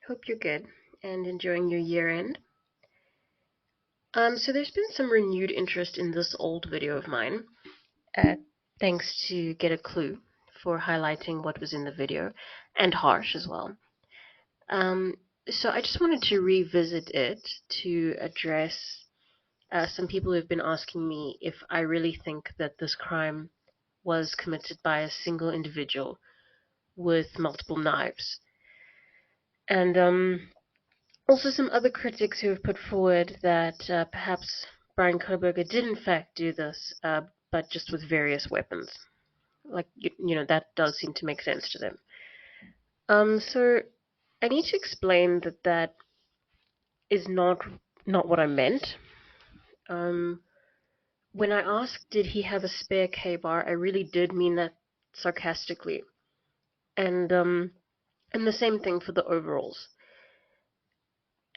Hope you're good and enjoying your year end. So there's been some renewed interest in this old video of mine, uh, thanks to Get a Clue for highlighting what was in the video, and Harsh as well. Um, so I just wanted to revisit it to address some people who've been asking me if I really think that this crime was committed by a single individual with multiple knives. And also, some other critics who have put forward that perhaps Brian Koberger did in fact do this, but just with various weapons. Like, that does seem to make sense to them. So I need to explain that that is not what I meant. Um, when I asked, did he have a spare K-bar, I really did mean that sarcastically. And the same thing for the overalls.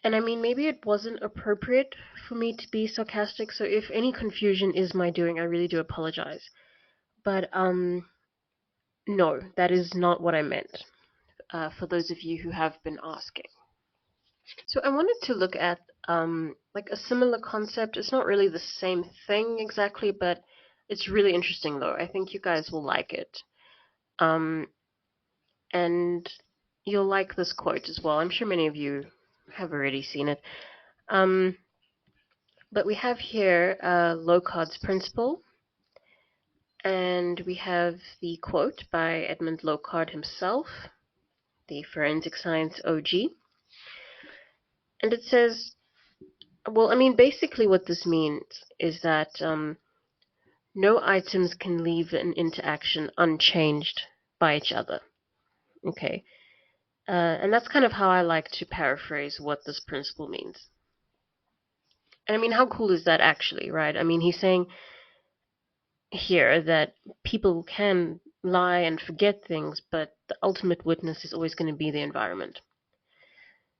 And I mean, maybe it wasn't appropriate for me to be sarcastic, so if any confusion is my doing, I really do apologize. But, no, that is not what I meant, for those of you who have been asking. So I wanted to look at, like a similar concept. It's not really the same thing exactly, but it's really interesting though. I think you guys will like it. Um, and you'll like this quote as well. I'm sure many of you have already seen it. Um, But we have here Locard's principle, and we have the quote by Edmund Locard himself, the forensic science OG. And it says, well, I mean, basically what this means is that no items can leave an interaction unchanged by each other. Okay. And that's kind of how I like to paraphrase what this principle means. And I mean, how cool is that actually, right? I mean, he's saying here that people can lie and forget things, but the ultimate witness is always going to be the environment.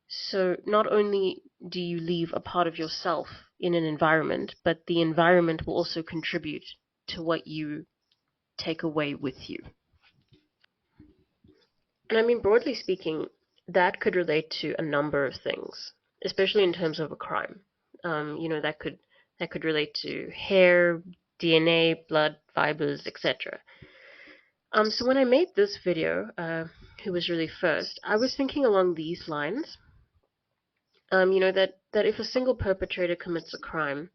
So not only do you leave a part of yourself in an environment, but the environment will also contribute to what you take away with you. And I mean, broadly speaking, that could relate to a number of things, especially in terms of a crime. That could relate to hair, DNA, blood, fibers, etc. So when I made this video, who was really first, I was thinking along these lines. That if a single perpetrator commits a crime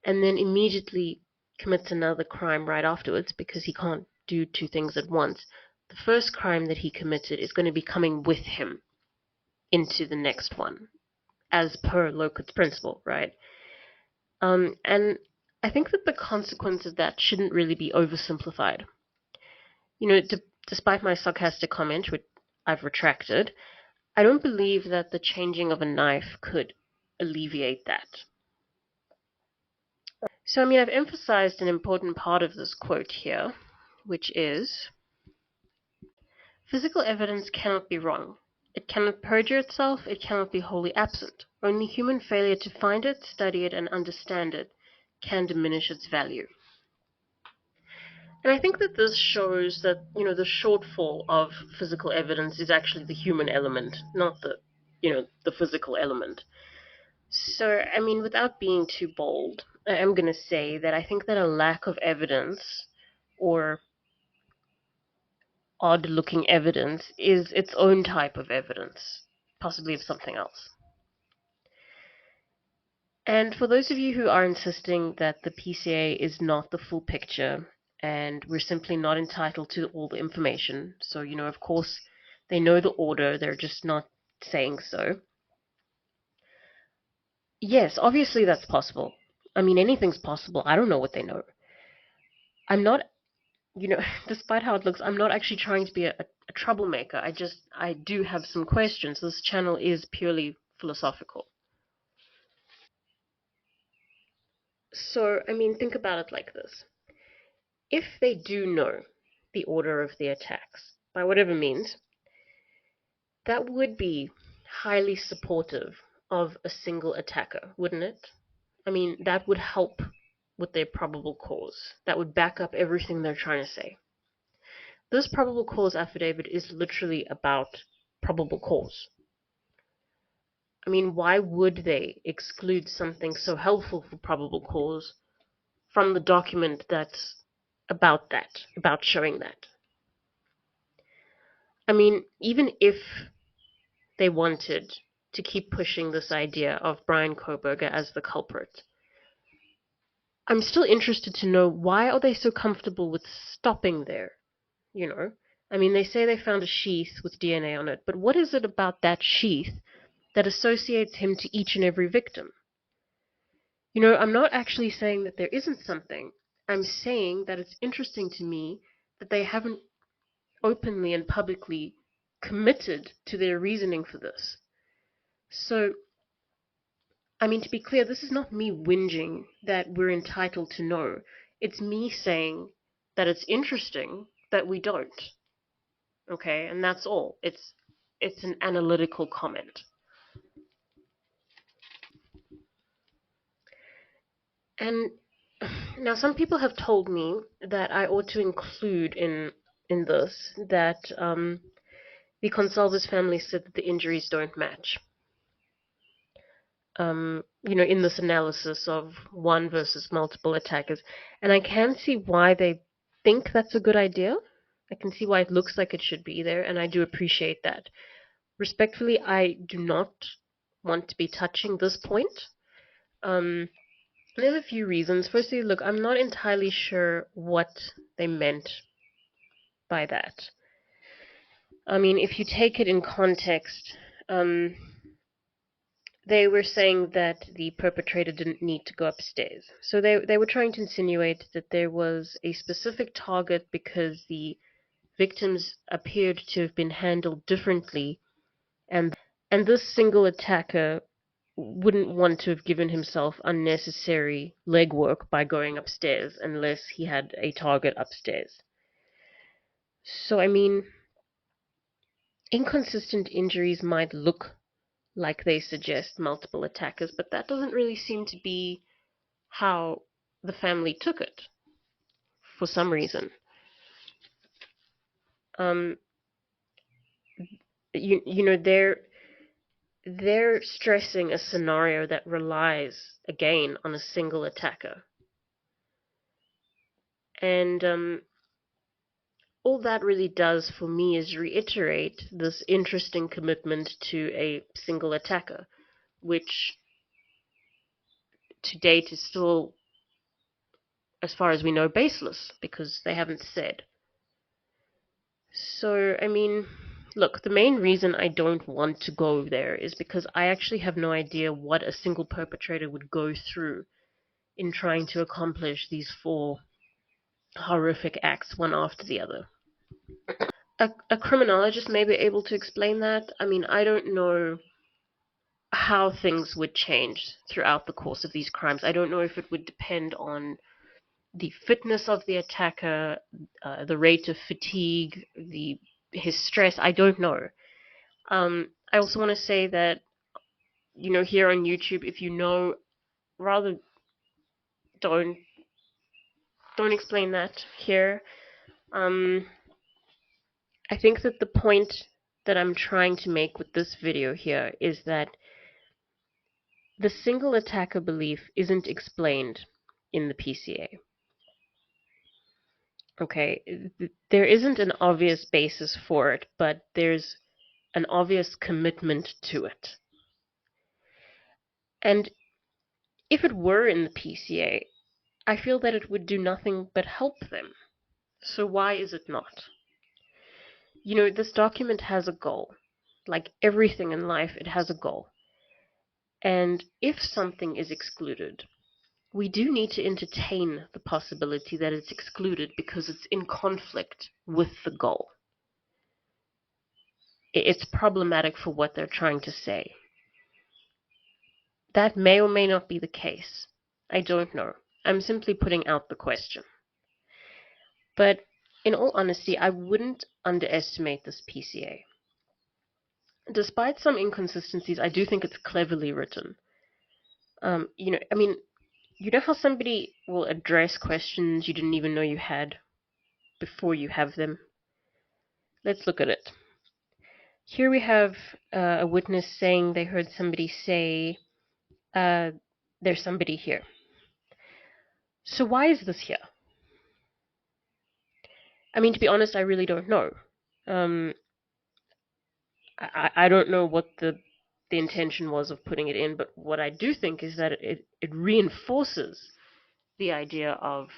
and then immediately commits another crime right afterwards because he can't do two things at once, the first crime that he committed is going to be coming with him into the next one, as per Locard's principle, right? And I think that the consequence of that shouldn't really be oversimplified. Despite my sarcastic comment, which I've retracted, I don't believe that the changing of a knife could alleviate that. So, I mean, I've emphasized an important part of this quote here, which is physical evidence cannot be wrong. It cannot perjure itself, it cannot be wholly absent. Only human failure to find it, study it, and understand it can diminish its value. And I think that this shows that, the shortfall of physical evidence is actually the human element, not the physical element. So, I mean, without being too bold, I am going to say that I think that a lack of evidence or odd looking evidence is its own type of evidence, possibly of something else. And for those of you who are insisting that the PCA is not the full picture and we're simply not entitled to all the information, so, of course, they know the order, they're just not saying so. Yes, obviously that's possible. I mean, anything's possible. I don't know what they know. I'm not, despite how it looks, I'm not actually trying to be a troublemaker. I do have some questions. This channel is purely philosophical. So, I mean, think about it like this. If they do know the order of the attacks, by whatever means, that would be highly supportive of a single attacker, wouldn't it? I mean, that would help with their probable cause. That would back up everything they're trying to say. This probable cause affidavit is literally about probable cause. I mean, why would they exclude something so helpful for probable cause from the document that's about showing that? I mean, even if they wanted to keep pushing this idea of Brian Koberger as the culprit, I'm still interested to know, why are they so comfortable with stopping there? You know? I mean, they say they found a sheath with DNA on it, but what is it about that sheath that associates him to each and every victim? I'm not actually saying that there isn't something. I'm saying that it's interesting to me that they haven't openly and publicly committed to their reasoning for this. So, I mean, to be clear, this is not me whinging that we're entitled to know. It's me saying that it's interesting that we don't. Okay, and that's all. It's an analytical comment. And now some people have told me that I ought to include in this that the Consalves family said that the injuries don't match. In this analysis of one versus multiple attackers. And I can see why they think that's a good idea. I can see why it looks like it should be there, and I do appreciate that. Respectfully, I do not want to be touching this point. There's a few reasons. Firstly, look, I'm not entirely sure what they meant by that. I mean, if you take it in context, they were saying that the perpetrator didn't need to go upstairs. So they were trying to insinuate that there was a specific target because the victims appeared to have been handled differently, and this single attacker wouldn't want to have given himself unnecessary legwork by going upstairs unless he had a target upstairs. So, I mean, inconsistent injuries might look like they suggest multiple attackers, but that doesn't really seem to be how the family took it for some reason. Um, they're stressing a scenario that relies again on a single attacker, and all that really does for me is reiterate this interesting commitment to a single attacker, which to date is still, as far as we know, baseless because they haven't said. So, I mean, look, the main reason I don't want to go there is because I actually have no idea what a single perpetrator would go through in trying to accomplish these four horrific acts one after the other. A criminologist may be able to explain that. I mean, I don't know how things would change throughout the course of these crimes. I don't know if it would depend on the fitness of the attacker, the rate of fatigue, his stress. I don't know. I also want to say that, here on YouTube, if you know, rather don't explain that here. I think that the point that I'm trying to make with this video here is that the single attacker belief isn't explained in the PCA. Okay, there isn't an obvious basis for it, but there's an obvious commitment to it. And if it were in the PCA, I feel that it would do nothing but help them. So why is it not? This document has a goal. Like everything in life, it has a goal. And if something is excluded, we do need to entertain the possibility that it's excluded because it's in conflict with the goal. It's problematic for what they're trying to say. That may or may not be the case. I don't know. I'm simply putting out the question. But in all honesty, I wouldn't underestimate this PCA. Despite some inconsistencies, I do think it's cleverly written. I mean, how somebody will address questions you didn't even know you had before you have them? Let's look at it. Here we have a witness saying they heard somebody say, uh, there's somebody here. So why is this here? I mean, to be honest, I really don't know. Um, I don't know what the intention was of putting it in, but what I do think is that it reinforces the idea of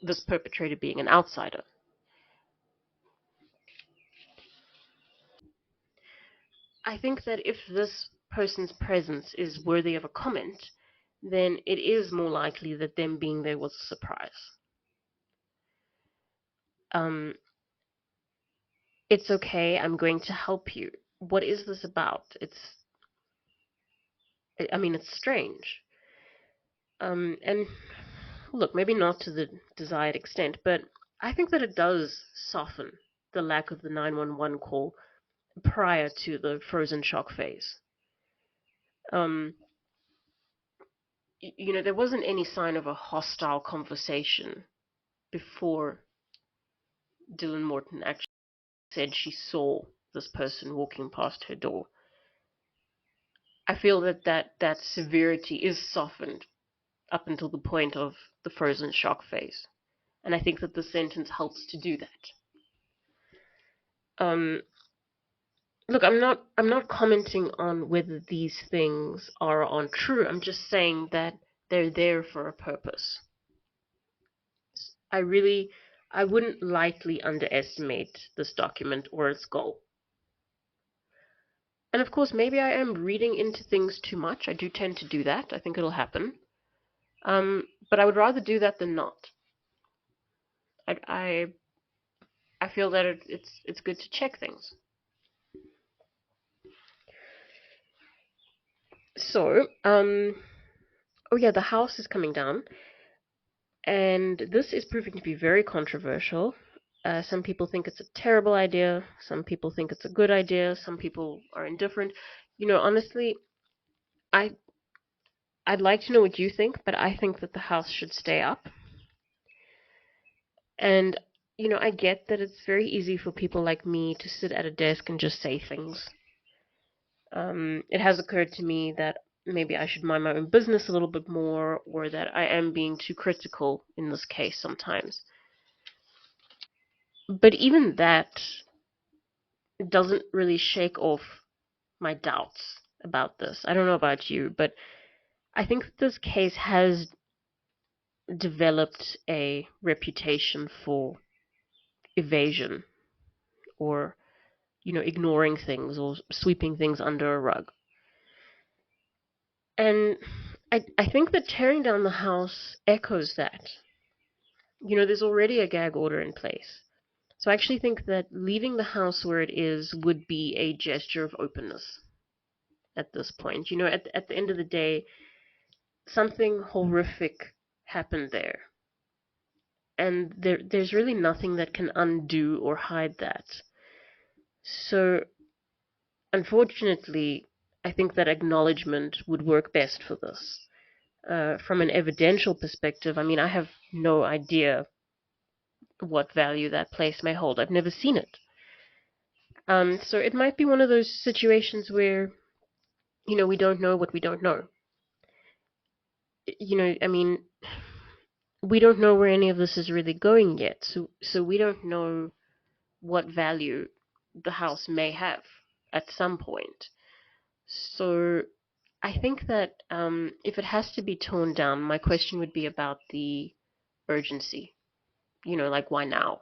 this perpetrator being an outsider. I think that if this person's presence is worthy of a comment, then it is more likely that them being there was a surprise. Um, it's okay, I'm going to help you. What is this about? I mean, it's strange. And look, maybe not to the desired extent, but I think that it does soften the lack of the 911 call prior to the frozen shock phase. Um, there wasn't any sign of a hostile conversation before Dylan Morton actually said she saw this person walking past her door. I feel that severity is softened up until the point of the frozen shock phase. And I think that the sentence helps to do that. Um, Look, I'm not commenting on whether these things are untrue. I'm just saying that they're there for a purpose. I really I wouldn't lightly underestimate this document or its goal. And of course, maybe I am reading into things too much. I do tend to do that. I think it'll happen. But I would rather do that than not. I I, I feel that it's good to check things. So, oh yeah, the house is coming down, and this is proving to be very controversial. Some people think it's a terrible idea. Some people think it's a good idea. Some people are indifferent. Honestly, I I'd like to know what you think, but I think that the house should stay up. And I get that it's very easy for people like me to sit at a desk and just say things. It has occurred to me that maybe I should mind my own business a little bit more, or that I am being too critical in this case sometimes. But even that doesn't really shake off my doubts about this. I don't know about you, but I think this case has developed a reputation for evasion, or ignoring things or sweeping things under a rug. And I think that tearing down the house echoes that. There's already a gag order in place. So I actually think that leaving the house where it is would be a gesture of openness at this point. At the end of the day, something horrific happened there. And there's really nothing that can undo or hide that. So, unfortunately, I think that acknowledgement would work best for this. From an evidential perspective, I mean, I have no idea what value that place may hold. I've never seen it. So it might be one of those situations where, we don't know what we don't know. I mean, we don't know where any of this is really going yet. So we don't know what value the house may have at some point. So I think that if it has to be torn down, my question would be about the urgency. Like why now?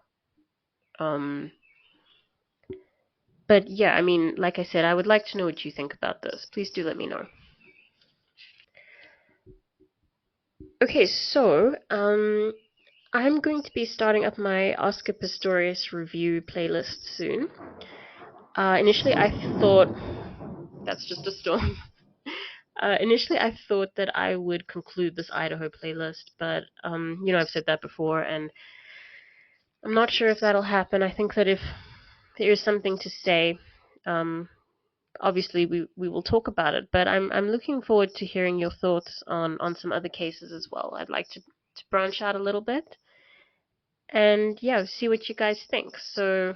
Um, but yeah, I mean, like I said, I would like to know what you think about this. Please do let me know. Okay, so I'm going to be starting up my Oscar Pistorius review playlist soon. Initially, I thought that's just a storm. Initially, I thought that I would conclude this Idaho playlist, but I've said that before, and I'm not sure if that'll happen. I think that if there is something to say, um, obviously we will talk about it. But I'm looking forward to hearing your thoughts on some other cases as well. I'd like to branch out a little bit, and yeah, see what you guys think. So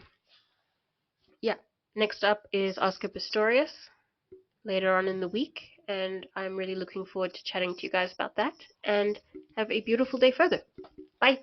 yeah. Next up is Oscar Pistorius later on in the week, and I'm really looking forward to chatting to you guys about that. And have a beautiful day further. Bye.